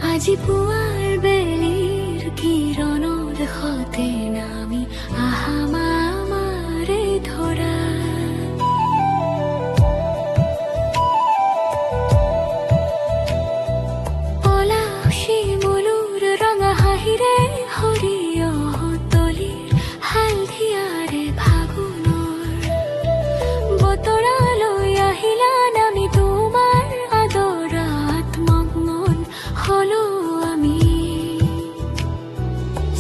আজি পুৱাৰ বেলিৰ কিৰণৰ সতে নামি আহা মাৰে ধৰা পলাশ শিমলুৰ ৰঙা হাঁহিৰে সৰিয়হ তলিৰ হালধিয়াৰে ফাগুনৰ বতৰালৈ আহিলা নামি তোমাৰ আদৰাত মগ্ন হলো আমি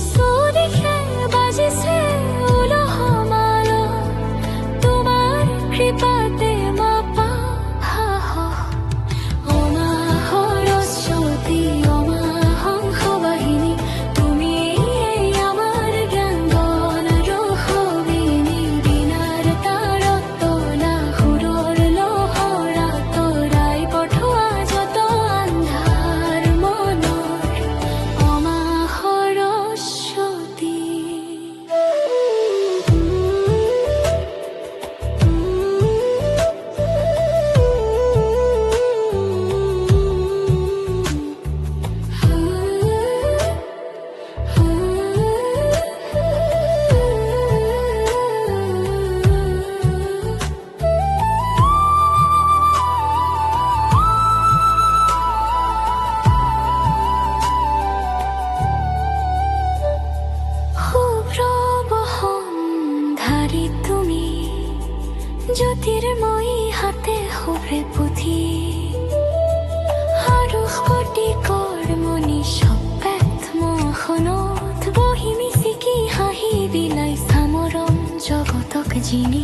সুদিশে বাজিছে উলহ মাল তোমাৰ কৃপাতে মাপা অমা সৰস্বতী অমা হংসবাহিনী তুমি আমাৰ জ্ঞান বন ৰসবিনী বিনাৰ তাৰত তলা সুৰৰ লহৰা তৰাই পঠোৱা যত আন্ধাৰ মনৰ অমা সৰস্বতী তুমি জ্যোতিৰ্ময়ী হাতে সৰে পুথি আৰু কোটি কৰ্মণি সপেত মখনত বহি মিচিকি হাঁহি বিলাই চামৰণ জগতক জিনি